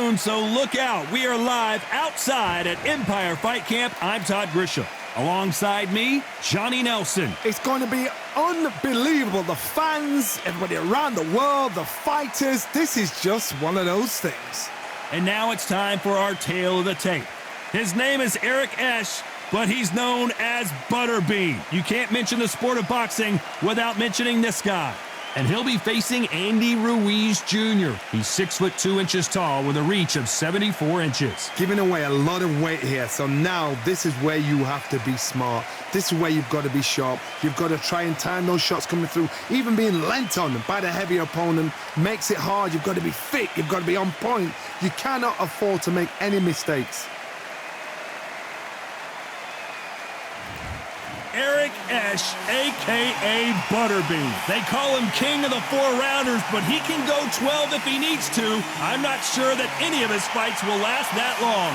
afternoon, so look out. We are live outside at Empire Fight Camp. I'm Todd Grisham. Alongside me, Johnny Nelson. It's going to be unbelievable. The fans, everybody around the world, the fighters. This is just one of those things. And now it's time for our tale of the tape. His name is Esch, but he's known as Butterbean. You can't mention the sport of boxing without mentioning this guy. And he'll be facing Andy Ruiz Jr. He's 6'2" tall with a reach of 74 inches. Giving away a lot of weight here. So now this is where you have to be smart. This is where you've got to be sharp. You've got to try and time those shots coming through. Even being lent on by the heavier opponent makes it hard. You've got to be fit. You've got to be on point. You cannot afford to make any mistakes. Esch, a.k.a. Butterbean. They call him king of the 4-rounders, but he can go 12 if he needs to. I'm not sure that any of his fights will last that long.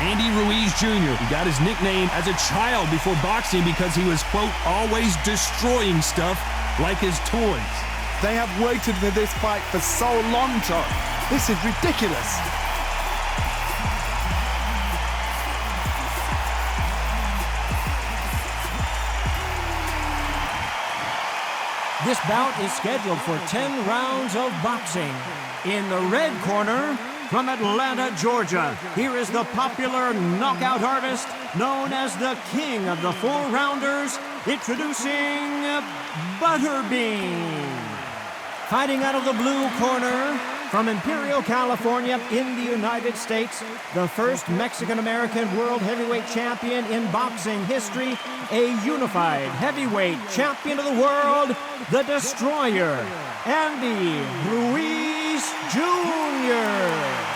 Andy Ruiz Jr. He got his nickname as a child before boxing because he was, quote, always destroying stuff like his toys. They have waited for this fight for so long, Todd. This is ridiculous. This bout is scheduled for 10 rounds of boxing. In the red corner, from Atlanta, Georgia, here is the popular knockout artist known as the king of the 4-rounders, introducing Butterbean. Fighting out of the blue corner, from Imperial, California, in the United States, the first Mexican-American world heavyweight champion in boxing history, a unified heavyweight champion of the world, the Destroyer, Andy Ruiz Jr.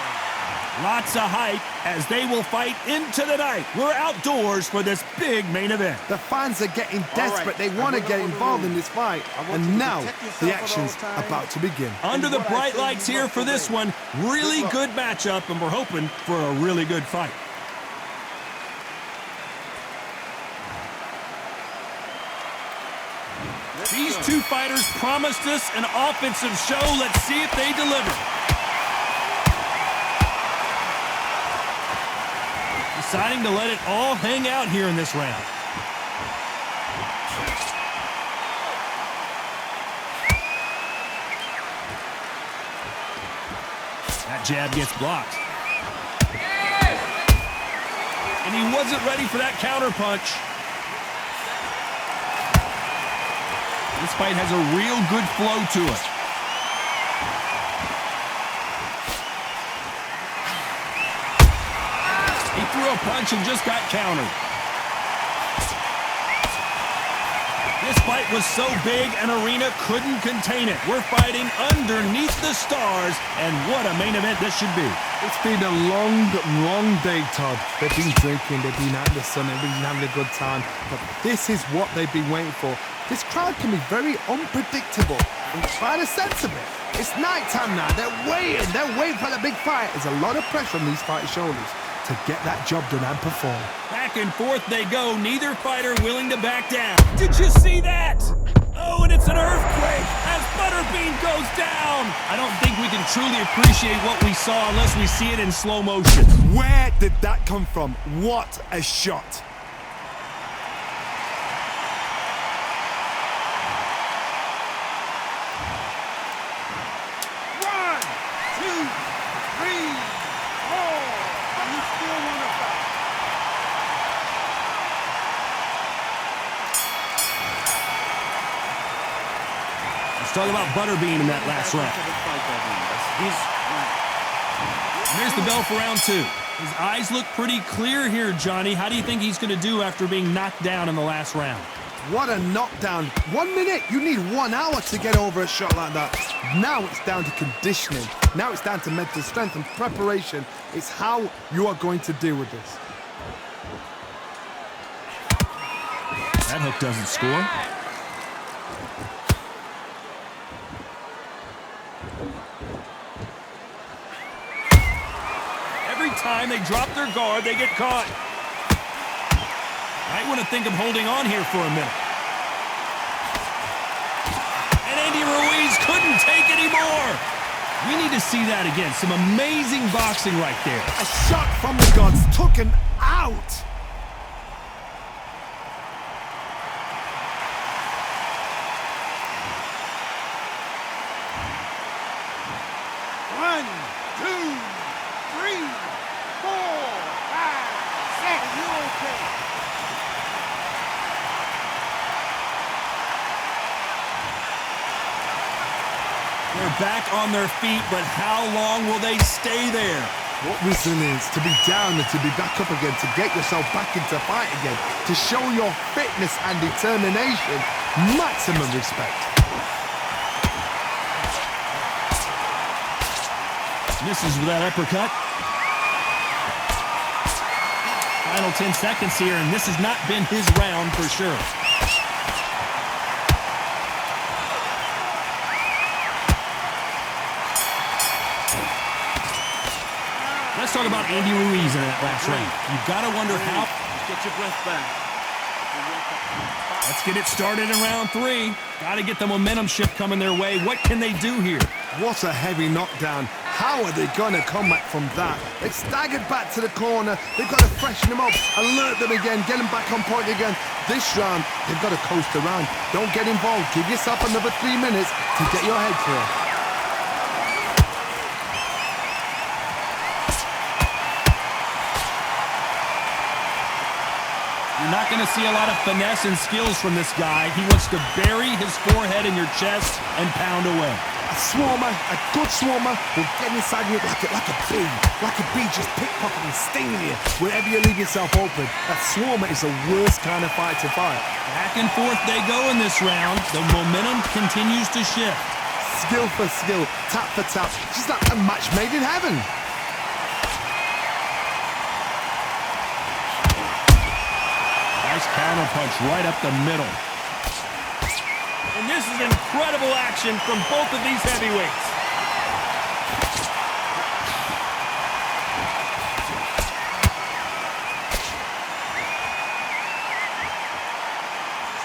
Lots of hype as they will fight into the night. We're outdoors for this big main event. The fans are getting desperate. They want to get involved in this fight. And now the action's about to begin. Under the bright lights here for this one. Really good matchup, and we're hoping for a really good fight. These two fighters promised us an offensive show. Let's see if they deliver. Deciding to let it all hang out here in this round. That jab gets blocked. And he wasn't ready for that counter punch. This fight has a real good flow to it. He threw a punch and just got countered. This fight was so big an arena couldn't contain it. We're fighting underneath the stars, and what a main event this should be. It's been a long, long day, Todd. They've been drinking, they've been out in the sun, they've been having a good time. But this is what they've been waiting for. This crowd can be very unpredictable. And try to sense of it. It's nighttime now. They're waiting for the big fight. There's a lot of pressure on these fighters' shoulders to get that job done and perform. Back and forth they go, neither fighter willing to back down. Did you see that? Oh, and it's an earthquake as Butterbean goes down. I don't think we can truly appreciate what we saw unless we see it in slow motion. Where did that come from? What a shot. Talk about Butterbean in that last round. And there's the bell for round 2. His eyes look pretty clear here, Johnny. How do you think he's going to do after being knocked down in the last round? What a knockdown. 1 minute, you need 1 hour to get over a shot like that. Now it's down to conditioning. Now it's down to mental strength and preparation. It's how you are going to deal with this. That hook doesn't score. Every time they drop their guard, they get caught. Might want to think of holding on here for a minute. Andy Ruiz couldn't take anymore. We need to see that again. Some amazing boxing right there. A shot from the gods took him out. One, two, three, 4, 5, 6. You okay? They're back on their feet, but how long will they stay there? What resilience to be down and to be back up again, to get yourself back into fight again, to show your fitness and determination. Maximum respect. Misses with that uppercut. Final 10 seconds here, and this has not been his round for sure. Let's talk about Andy Ruiz in that last round. You've got to wonder how... Get your breath back. Let's get it started in round 3. Got to get the momentum shift coming their way. What can they do here? What a heavy knockdown. How are they going to come back from that? They've staggered back to the corner. They've got to freshen them up, alert them again, get them back on point again. This round, they've got to coast around. Don't get involved. Give yourself another 3 minutes to get your head clear. You're not going to see a lot of finesse and skills from this guy. He wants to bury his forehead in your chest and pound away. A swarmer, a good swarmer, will get inside you like a bee just pickpocketing, stinging you wherever you leave yourself open. That swarmer is the worst kind of fight to fight. Back and forth they go in this round. The momentum continues to shift. Skill for skill, tap for tap, just like a match made in heaven. Nice counter punch right up the middle. And this is incredible action from both of these heavyweights.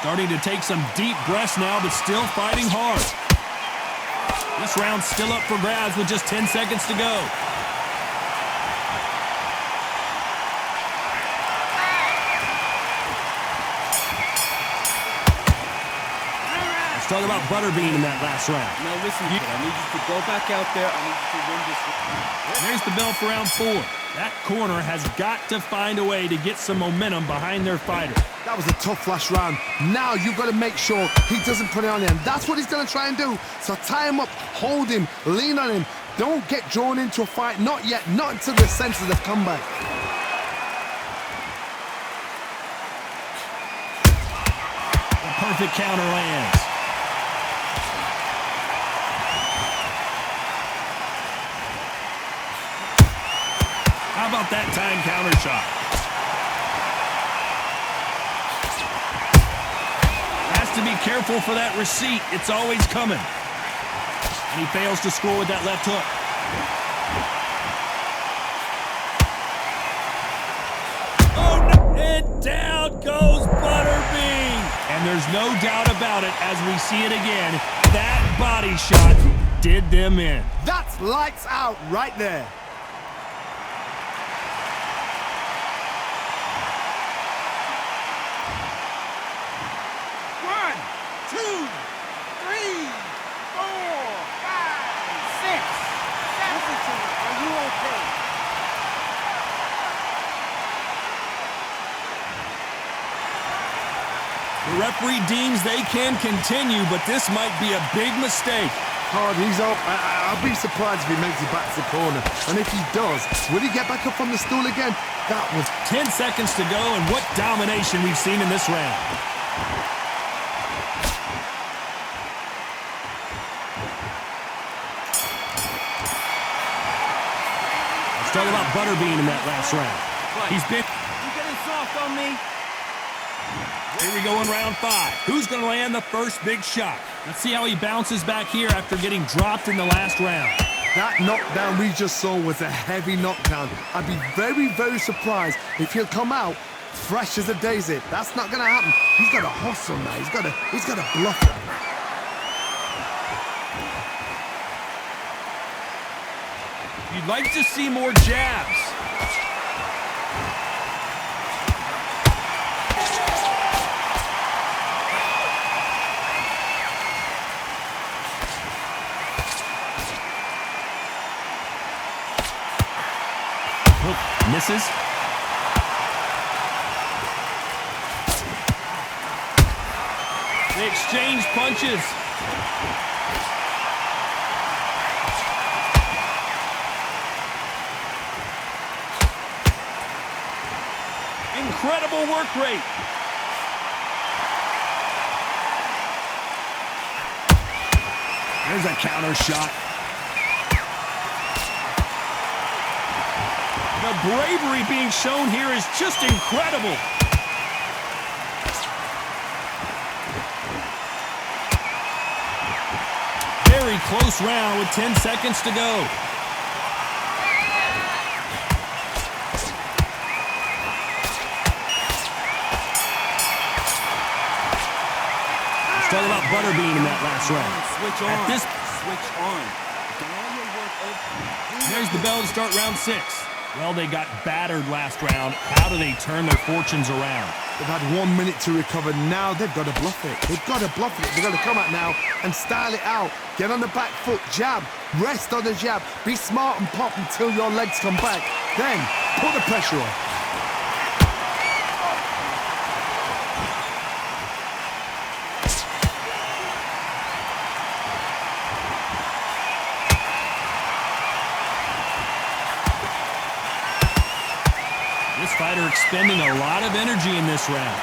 Starting to take some deep breaths now, but still fighting hard. This round's still up for grabs with just 10 seconds to go. Talk about Butterbean in that last round. Now listen, kid, I need you to go back out there. I need you to win this. There's the bell for round 4. That corner has got to find a way to get some momentum behind their fighter. That was a tough last round. Now you've got to make sure he doesn't put it on him. That's what he's going to try and do. So tie him up, hold him, lean on him. Don't get drawn into a fight. Not yet. Not until the senses have come back. The perfect counter lands. How about that time counter shot? Has to be careful for that receipt. It's always coming. And he fails to score with that left hook. Oh, no. And down goes Butterbean. And there's no doubt about it as we see it again. That body shot did them in. That's lights out right there. The referee deems they can continue, but this might be a big mistake. Hard, he's up. I'll be surprised if he makes it back to the corner. And if he does, will he get back up from the stool again? That was 10 seconds to go, and what domination we've seen in this round. Let's talk about Butterbean in that last round. He's been... You getting soft on me? Here we go in round 5. Who's going to land the first big shot? Let's see how he bounces back here after getting dropped in the last round. that knockdown we just saw was a heavy knockdown. I'd be very, very surprised if he'll come out fresh as a daisy. That's not going to happen. He's got to hustle now. He's got to bluff it. You'd like to see more jabs. Hook misses. They exchange punches. Incredible work rate. There's a counter shot. The bravery being shown here is just incredible. Very close round with 10 seconds to go. It's all about Butterbean in that last round. Switch on. Switch on. There's the bell to start round 6. Well, they got battered last round. How do they turn their fortunes around? They've had 1 minute to recover. Now they've got to bluff it. They've got to bluff it. They've got to come out now and style it out. Get on the back foot, jab, rest on the jab. Be smart and pop until your legs come back. Then put the pressure on. This fighter expending a lot of energy in this round.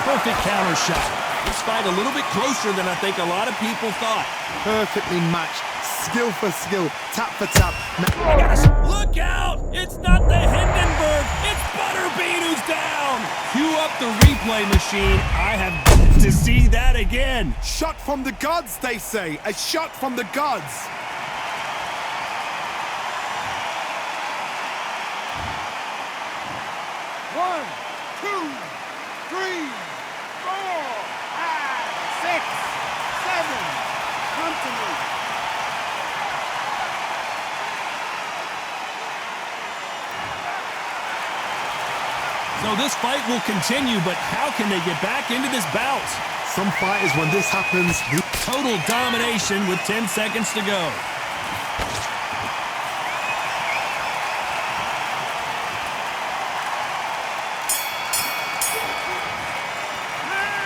Perfect counter shot. This fight a little bit closer than I think a lot of people thought. Perfectly matched. Skill for skill. Tap for tap. Look out! It's not the Hindenburg. It's Butterbean who's down. Cue up the replay machine. I have to see that again. Shot from the gods, they say. A shot from the gods. One, two, three, 4, 5, 6, 7. Continue. So this fight will continue, but how can they get back into this bout? Some fighters, when this happens, Total domination with 10 seconds to go.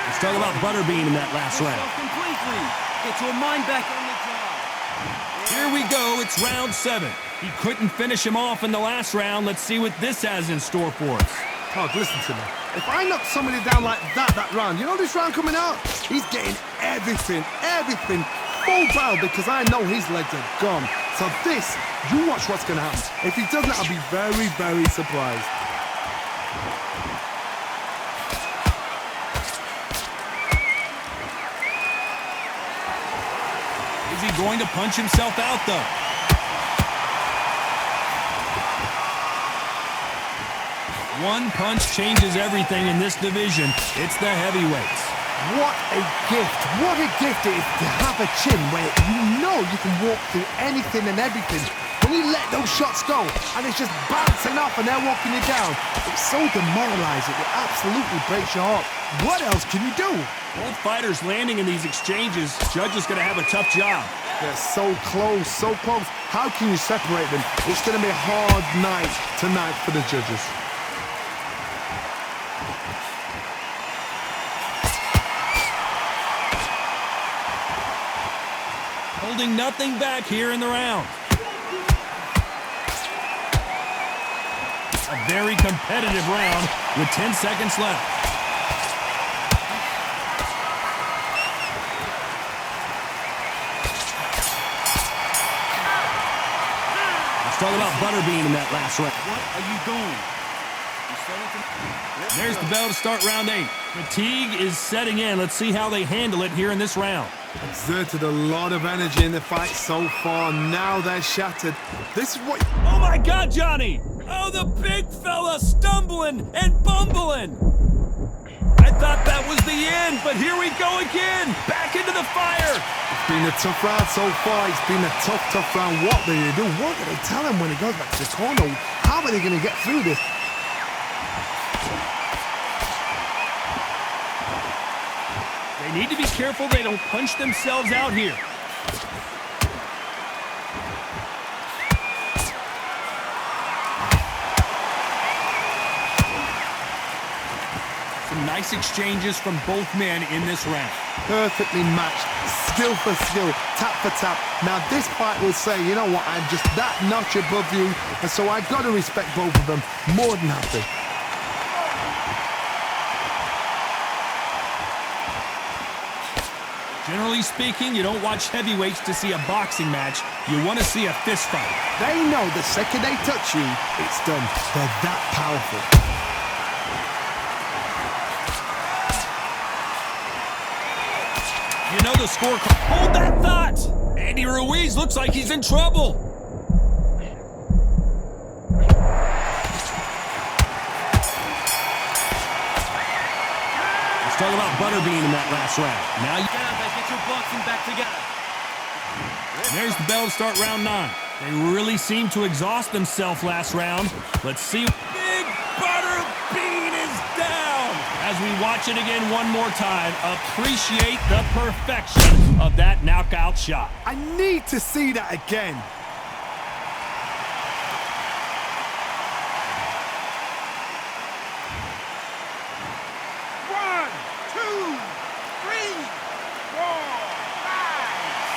Let's talk about Butterbean in that last round. Completely. Get your mind back on the job. Here we go. It's round 7. He couldn't finish him off in the last round. Let's see what this has in store for us. Todd, listen to me. If I knock somebody down like that round, you know this round coming out? He's getting everything, full barrel, because I know his legs are gone. So this, you watch what's going to happen. If he doesn't, I'll be very, very surprised. Is he going to punch himself out, though? One punch changes everything in this division. It's the heavyweights. What a gift. What a gift it is to have a chin where you know you can walk through anything and everything. When you let those shots go and it's just bouncing off and they're walking you down, it's so demoralizing. It absolutely breaks your heart. What else can you do? Both fighters landing in these exchanges. Judge is going to have a tough job. They're so close, so close. How can you separate them? It's going to be a hard night tonight for the judges. Holding nothing back here in the round. A very competitive round with 10 seconds left. Let's talk about Butterbean in that last round. What are you doing? There's the bell to start round 8. Fatigue is setting in. Let's see how they handle it here in this round. Exerted a lot of energy in the fight so far. Now they're shattered. This is what... Oh my God, Johnny! Oh, the big fella stumbling and bumbling! I thought that was the end, but here we go again. Back into the fire. It's been a tough round so far. It's been a tough round. What do they do? What do they tell him when he goes back to the corner? How are they going to get through this? They need to be careful they don't punch themselves out here. Some nice exchanges from both men in this round. Perfectly matched, skill for skill, tap for tap. Now this fight will say, you know what, I'm just that notch above you, and so I've got to respect both of them. More than happy. Generally speaking, you don't watch heavyweights to see a boxing match. You want to see a fist fight. They know the second they touch you, it's done. They're that powerful. You know the score. Hold that thought! Andy Ruiz looks like he's in trouble. Let's talk about Butterbean in that last round. Now you Get your boxing back together. There's the bell to start round 9. They really seemed to exhaust themselves last round. Let's see. Big Butterbean is down. As we watch it again one more time, appreciate the perfection of that knockout shot. I need to see that again. One, two, three, 4, 5,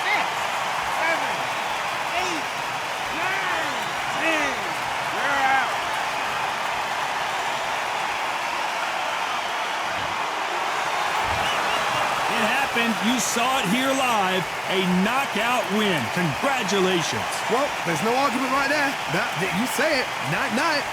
6, 7, 8, 9, 10. You're out. It happened. You saw it here live. A knockout win. Congratulations. Well, there's no argument right there. You say it. Night, night.